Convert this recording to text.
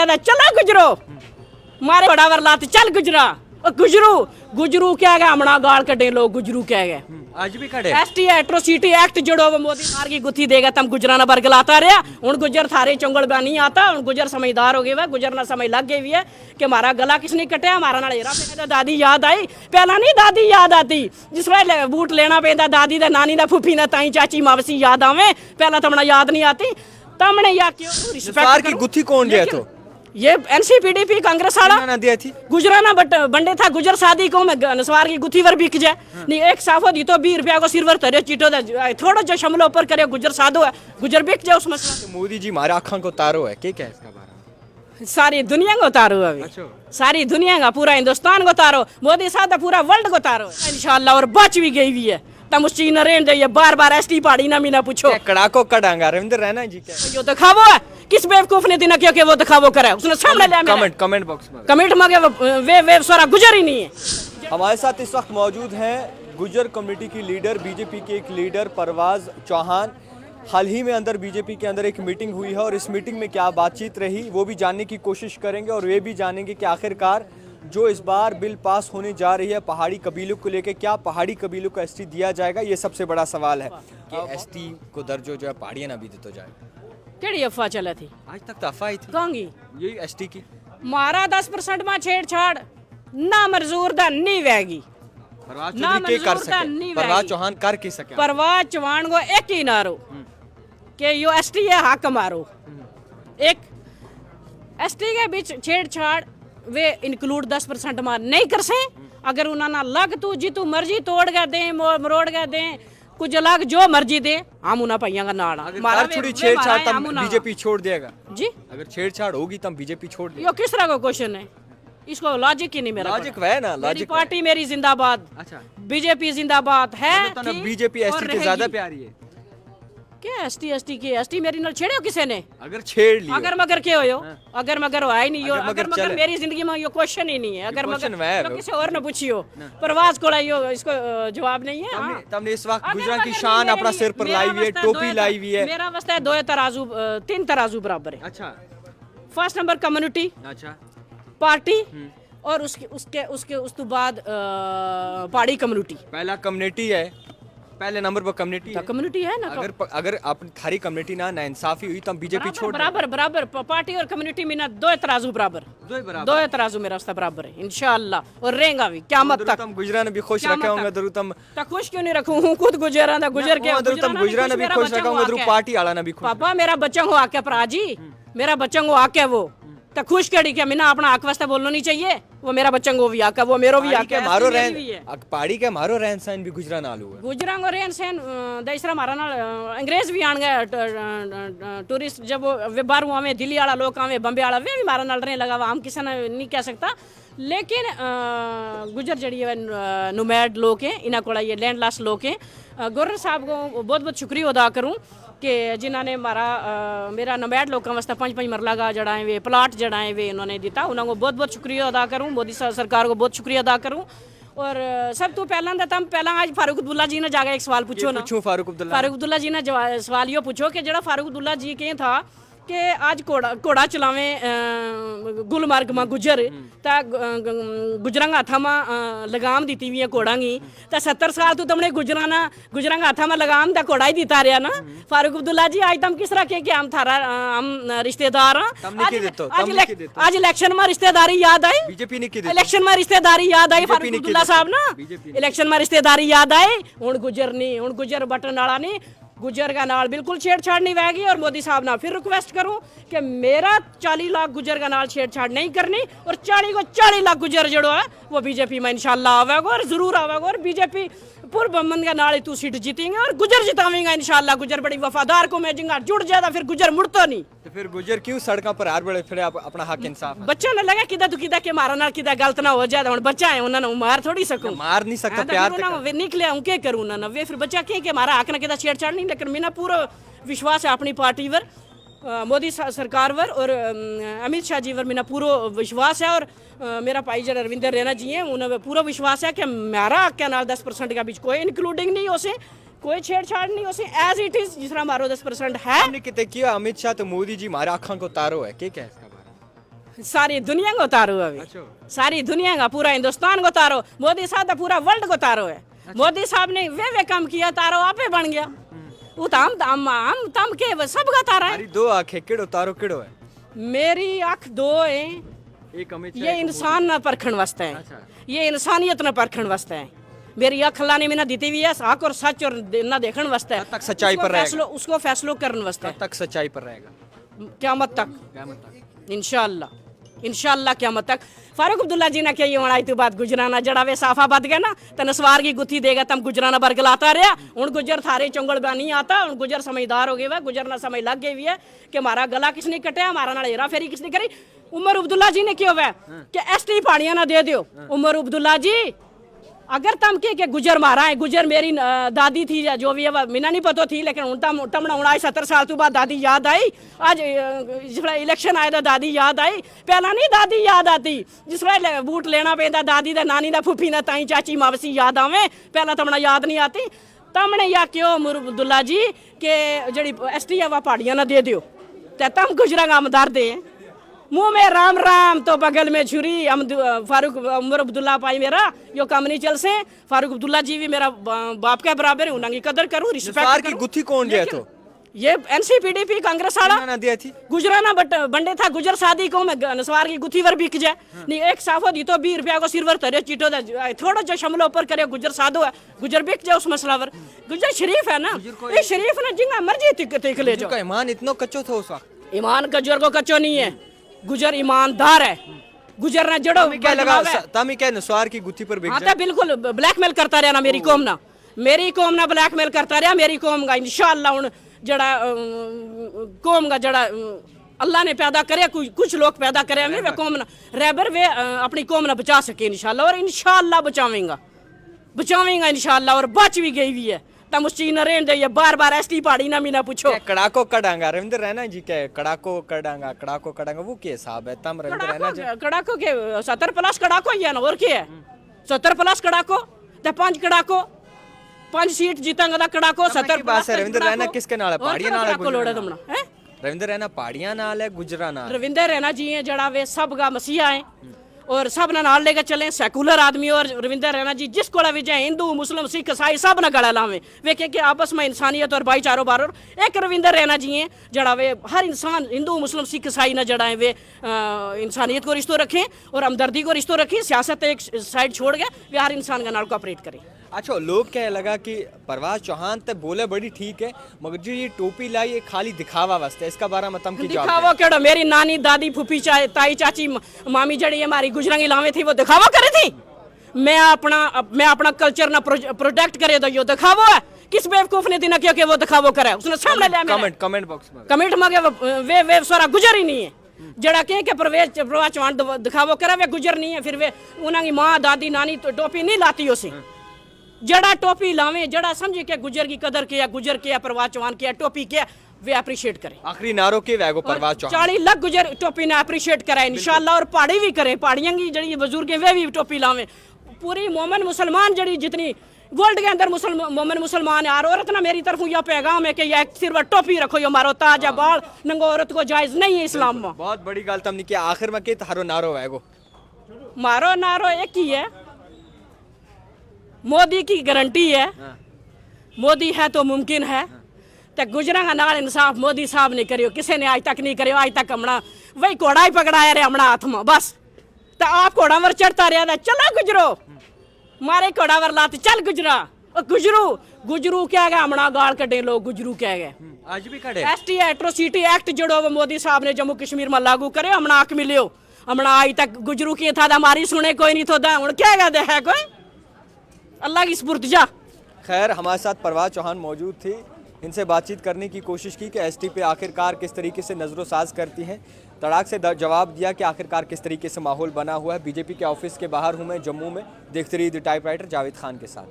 कहता चलो गुजरो, मारे बड़ावर लात चल गुजरा, गुजरू गुजरू क्या गया हमना गाल कटे लोग गुजरू क्या गया आज भी खड़े एसटी एट्रोसिटी एक्ट जड़ो वो मोदी मार की गुत्थी देगा तम गुजराना बरगलाता रहा हूँ गुजर थारे चंगल बा नहीं आता हूँ गुजर समझदार हो गए वा गुजरना समय लग गई है कि हमारा गला किसने कटिया हमारा नाल हेरा फेरा दादी याद आई पहला नहीं दादी याद आती जिस वे बूट लेना पैदा दादी दा नानी दा फुफी दा ताई चाची मावसी याद आवे पहला तमना याद नहीं आती तमने या क्यों रिश्तेदार की गुत्थी कौन दिया तो ये एनसीपीडीपी कांग्रेस वाला दिया थी गुजराना बंडे था गुजर शादी को मैं नसवार की गुत्थी वर बिक जाए नहीं एक साफो दी तो 20 रुपया को सिरवर तरे चीटो थोड़ा जो शमलो ऊपर करे गुजर साधो है गुजर बिक जाए उस मसला तो मोदी जी हमारे आँखों को तारो है क्या क्या इसका बारे सारी दुनिया को तारो अभी सारी दुनिया का पूरा हिंदुस्तान को तारो मोदी साहब पूरा वर्ल्ड को तारो इंशाल्लाह और बच भी गई हुई है तम उस चीज न रेन दे बार बार एसटी पहाड़ी ना मीना पूछो कड़ाको कड़ांगा रविंद्र रहना जी क्या जो दिखावो है किस बेवकूफ ने दिना क्योंकि वो दिखावो करे उसने सामने ले कमेंट बॉक्स में कमेंट मांगे वे सारा गुजर ही नहीं है हमारे साथ इस वक्त मौजूद हैं गुजर कम्युनिटी की लीडर बीजेपी के एक लीडर परवाज चौहान हाल ही में अंदर बीजेपी के अंदर एक मीटिंग हुई है और इस मीटिंग में क्या बातचीत रही वो भी जानने की कोशिश करेंगे और वे भी जानेंगे कि आखिरकार जो इस बार बिल पास होने जा रही है पहाड़ी कबीलों को लेकर क्या पहाड़ी कबीलों को एसटी दिया जाएगा ये सबसे बड़ा सवाल है कि एसटी को दर्जो जो है पहाड़ियाँ ना भी दी तो जाए केड़ी अफवाह चला थी आज तक तो अफवाह ही थी कहूंगी यही एसटी की मारा 10% में छेड़छाड़ ना मंजूर दा नहीं वेगी परवाज चौधरी के कर सके परवाज चौहान कर के सके परवाज चौहान को एक ही नारो कि यो एसटी है हक मारो एक एसटी के बीच छेड़छाड़ वे इंक्लूड 10% में नहीं कर से अगर उन्होंने लग तू जी तू मर्जी तोड़ गए दे मरोड़ गए दे कुछ अलग जो मर्जी दे हम उन्हें पाइया का नाड़ अगर थोड़ी छेड़छाड़ तब बीजेपी छोड़ देगा जी अगर छेड़छाड़ होगी तब बीजेपी छोड़ देगा यो किस तरह का क्वेश्चन है इसको लॉजिक ही नहीं मेरा लॉजिक है ना लॉजिक पार्टी मेरी जिंदाबाद अच्छा बीजेपी जिंदाबाद है बीजेपी एसटी के ज्यादा प्यारी है क्या एसटी की एसटी मेरी नाल छेड़ो किसी ने अगर छेड़ लियो अगर मगर क्या हो अगर मगर हो ही नहीं हो अगर मगर मेरी जिंदगी में यो क्वेश्चन ही नहीं है अगर मगर तो किसी और ने पूछियो प्रवास को यो इसको जवाब नहीं है तुमने इस वक्त गुजरात की शान अपना सिर पर लाई हुई है टोपी लाई हुई है मेरा वास्ते दो तराजू 3 तराजू बराबर है अच्छा फर्स्ट नंबर कम्युनिटी अच्छा पार्टी और उसके उस तो बाद पहाड़ी कम्युनिटी पहला कम्युनिटी है पहले नंबर पर कम्युनिटी है ना अगर आप थारी कम्युनिटी ना इंसाफी हुई तब बीजेपी छोड़ बराबर बराबर पार्टी और कम्युनिटी में ना दो तराजू बराबर दो तराजू मेरा रास्ता बराबर है इंशाल्लाह और रहेगा भी क़यामत तक तुम गुजरान भी खुश रखे होंगे दरू तुम खुश क्यों नहीं रखूं हूं खुद गुजरा ना गुजर के तुम गुजरान भी खुश रखोगे दरू पार्टी वाला ना भी खुश पापा मेरा बच्चा को आके भरा जी मेरा बच्चा को आके वो तो खुश कड़ी क्या मैंने अपना हक वास्ते बोलना नहीं चाहिए वो मेरा बच्चा को भी आका वो मेरो भी आका मारो रहन पहाड़ी के मारो रहन सहन भी गुजरा नालू है गुजरा को रहन सहन दूसरा मारा नाल अंग्रेज भी आन गए टूरिस्ट जब वे बाहरों आवे दिल्ली वाला लोग आवे बम्बे वाला वे भी मारा नाल रहने लगा हम किसी ने नहीं कह सकता लेकिन गुजर जड़ी है नोमैड लोग हैं इन्हें को ये लैंड लास्ट लोग हैं गवर्नर साहब को बहुत बहुत शुक्रिया अदा करूँ कि जिन्होंने मेरा नोमैड लोगों वास्ते 5-5 मरला का जड़ाए वे प्लाट जड़ाए वे उन्होंने दिता उन्होंने बहुत बहुत शुक्रिया अदा करूँ मोदी सरकार को बहुत शुक्रिया अदा करूँ और सब तो पहला आज फारूक अब्दुल्ला जी ने जाकर एक सवाल पूछो ना फारूक अब्दुल्ला जी ने सवाल यो पूछो कि जरा फारूक अब्दुल्ला जी के था कि आज घोड़ा चलावे गुलमर्ग में गुजर ता गुजरांगा हाथा में लगाम दी हुई है घोड़ा की ता 70 साल तो तुमने गुजरांगा हाथा में लगाम दा घोड़ा ही दीता रहा ना फारूक अब्दुल्ला जी आज तुम किस तरह के हम थारा हम रिश्तेदार आज इलेक्शन में रिश्तेदारी याद आई बीजेपी ने इलेक्शन में रिश्तेदारी याद आई फारूक अब्दुल्ला साहब ना इलेक्शन में रिश्तेदारी याद आई हुण गुजर नहीं हुण गुजर बटन वाला नहीं गुजर का नाल बिल्कुल छेड़छाड़ नहीं रहेगी और मोदी साहब ना फिर रिक्वेस्ट करूं कि मेरा 40 लाख गुजर का नाल छेड़छाड़ नहीं करनी और 40 लाख गुजर जड़ो है वो बीजेपी में इंशाल्लाह आवेगा और जरूर आवेगा और बीजेपी पूर्व बमन का नाल तू सीट जीतेंगे और गुजर जितावेंगे इंशाल्लाह गुजर बड़ी वफादार को मैजिंगा जुड़ जाता फिर गुजर मुड़ता नहीं तो फिर गुजर क्यों सड़कों पर हार बड़े फिर अपना हक इंसाफ बच्चा ने लगा किदा तू किदा के मारा ना किदा गलत ना हो जाए बच्चा है उन्होंने मार थोड़ी सकूं मार नहीं सकता प्यार निकले हूं क्या करूं ना वे फिर बच्चा के मारा हक ना किदा छेड़छाड़ नहीं लेकिन मेरा पूरा विश्वास है अपनी पार्टी पर मोदी सरकार पर और अमित शाह जी पर मेरा पूरा विश्वास है और मेरा भाई जरा रविंद्र रैना जी हैं उन्हें पूरा विश्वास है कि मेरा क्या नाल 10% का बीच कोई इंक्लूडिंग नहीं हो से कोई छेड़छाड़ नहीं हो से एज इट इज जिस तरह हमारा 10% है हमने कितने किया अमित शाह तो मोदी जी हमारे आँखों को तारो है क्या क्या इसका बारे सारी दुनिया को उतारो अभी। सारी दुनिया का पूरा हिंदुस्तान को उतारो। मोदी साहब तो पूरा वर्ल्ड को उतारो है। मोदी साहब ने वे काम किया, तारो आपे बन गया। वो तो हम तम के सब का तारा है। दो आंखें किड़ो तारो किड़ो है। मेरी आँख दो है। ये इंसान ना परखण वास्ते है। ये इंसानियत ना परखण वास्ते है। मेरी आँख अल्लाह ने मैंने दी हुई है, हक और सच और ना देखण वास्ते है। तक सच्चाई पर रहेगा। उसको फैसलो करने वास्ते है। तक सच्चाई पर रहेगा। क़यामत तक इंशाअल्लाह, इंशाअल्लाह क़यामत तक। फारूक अब्दुल्ला जी ने क्या ये वणाई तो बात गुजराना जड़ा वे साफा बद गया ना तो नसवार की गुत्थी देगा तम गुजराना बरगलाता रहा। उन गुजर थारे चंगल बा नहीं आता। उन गुजर समझदार हो गए वह गुजर ना समझ लग गई हुई है कि हमारा गला किसने कटा, हमारा ना हेरा फेरी किसने करी। उमर अब्दुल्ला जी ने क्यों हुआ कि एसटी पहाड़ियां ना दे दो। उमर अब्दुल्ला जी अगर तम के गुजर मारा है, गुजर मेरी दादी थी या जो भी है मिना नहीं पता थी, लेकिन तमना 70 साल तो बाद दादी याद आई। आज जिसला इलेक्शन आया था दादी याद आई। पहला नहीं दादी याद आती, जिसला बूट लेना पैदा दादी दा नानी दा फुफी ना ताई चाची मावसी याद आवे। पहला तमना याद नहीं आती। तमने या क्यों उमर अब्दुल्ला जी के जड़ी एसटी है वह पहाड़ियां ना दे दो ते तम गुजरा का आमदार दे। मुंह में राम राम तो बगल में छुरी। हम फारूक उमर अब्दुल्ला पाई मेरा यो काम नहीं चल से। फारूक अब्दुल्ला जी भी मेरा बाप के बराबर है, उनकी कदर करूं, रिस्पेक्ट की गुत्थी कौन दिया तो ये एनसीपीडीपी कांग्रेस वाला ना दिया थी गुजराना बंडे था। गुजर शादी को मैं नसवार की गुत्थी वर बिक जाए नहीं एक साफो दी तो 20 रुपया को सिरवर तरे चीटो थोड़ा जो शमलो ऊपर करे गुजर सादो है गुजर बिक जाए उस मसला वर। गुजर शरीफ है ना, ये शरीफ ना जिंगा मर्जी तिक ले जाओ। ईमान इतना कच्चो था उस वक्त। ईमान गुजर को कच्चो नहीं है, गुजर ईमानदार है। गुजर ना जड़ो क्या लगा तामी क्या नसवार की गुत्थी पर बिक जाए। हाँ बिल्कुल ब्लैकमेल करता रहा ना मेरी कौम ना ब्लैकमेल करता रहा मेरी कौम का। इंशाअल्लाह हुन जड़ा कौम का जड़ा अल्लाह ने पैदा करे कुछ लोग पैदा करे वे कौम ना रैबर वे अपनी कौम ना बचा सके इंशाअल्लाह। और इंशाअल्लाह बचावेंगा इंशाअल्लाह। और बच भी गई हुई है। तम उस चीज न रहने दे बार बार एसटी पहाड़ी ना मीना पूछो। कड़ाको कड़ांगा रविंद्र रैना जी क्या कड़ाको कड़ांगा वो क्या हिसाब है। तम रविंद्र रैना जी कड़ाको के 70+ कड़ाको ही है ना और क्या है। 70+ कड़ाको ते 5 कड़ाको 5 सीट जीतेंगे कड़ाको 70+ रविंद्र रैना किसके नाल है पहाड़ियां नाल है लोड़े तुमना है। रविंद्र रैना पहाड़ियां नाल है गुजरा नाल। रविंद्र रैना जी है जड़ा वे सब का मसीहा है और सब ना नाल लेकर चले सेकुलर आदमी। और रविंद्र रैना जी जिस को विजय हिंदू मुस्लिम सिख ईसाई सब ना गला लावे वे के आपस में इंसानियत और भाईचारो बारो। एक रविंद्र रैना जी हैं जड़ा वे हर इंसान हिंदू मुस्लिम सिख ईसाई ना जड़ा है वे इंसानियत को रिश्तों रखें और हमदर्दी को रिश्तों रखें। सियासत एक साइड छोड़ गए वे हर इंसान का नाल कोऑपरेट करें। अच्छा लोग क्या लगा कि परवाज चौहान तो बोले बड़ी ठीक है मगर जो ये टोपी लाई ये खाली दिखावा वास्ते इसका बारे में तम की दिखावा केड़ो। मेरी नानी दादी फूफी ताई चाची मामी जड़ी हमारी गुजरांगी लावे थी वो दिखावा करे थी। मैं अपना कल्चर ना प्रोटेक्ट करे तो यो दिखावा है। किस बेवकूफ ने दिना किया कि वो दिखावा करे उसने सामने ले कमेंट बॉक्स में कमेंट मांगे वे सारा गुजर ही नहीं है जड़ा के परवाज चौहान दिखावा करे वे गुजर नहीं है। फिर वे उनकी माँ दादी नानी तो टोपी नहीं लाती उसे जड़ा टोपी लावे जड़ा समझे के गुजर की कदर किया गुजर किया परवाज चौहान किया टोपी किया वे अप्रिशिएट करें। आखिरी नारो के वैगो परवाज चौहान 40 लाख गुजर टोपी ने अप्रिशिएट कराए इंशाल्लाह। और पहाड़ी भी करें पहाड़ियां की जड़ी बुजुर्ग वे भी टोपी लावे। पूरी मोमन मुसलमान जड़ी जितनी वर्ल्ड के अंदर मोमन मुसलमान है। और औरत ना मेरी तरफ यह पैगाम है कि यह सिर्फ टोपी रखो यो मारो ताजा बाल नंगो औरत को जायज नहीं है इस्लाम में। बहुत बड़ी गल तुमने किया आखिर में के थारो नारो वैगो मारो नारो एक ही है मोदी की गारंटी है। मोदी है तो मुमकिन है तो गुजरा का नाल इंसाफ मोदी साहब ने करियो किसी ने आज तक नहीं करियो। आज तक हमना वही घोड़ा ही पकड़ाया रहे हमना हाथ में बस। तो आप घोड़ा वर चढ़ता रहा था चलो गुजरो मारे घोड़ा वर लाते चल गुजरा गुजरू क्या गया हमना गाल कटे लोग गुजरू क्या गए आज भी खड़े। एसटी एट्रोसिटी एक्ट जड़ो वो मोदी साहब ने जम्मू कश्मीर में लागू करे हमना हक मिलियो। हमना आज तक गुजरू की था हमारी सुने कोई नहीं था हूँ क्या कहते है कोई अल्लाह की स्पुर्द जा। खैर हमारे साथ परवाज चौहान मौजूद थी। इनसे बातचीत करने की कोशिश की कि एसटी पे आखिरकार किस तरीके से नज़रोसाज करती हैं। तड़ाक से जवाब दिया कि आखिरकार किस तरीके से माहौल बना हुआ है। बीजेपी के ऑफिस के बाहर हूँ मैं जम्मू में। देखते रहिए द टाइपराइटर जावेद खान के साथ।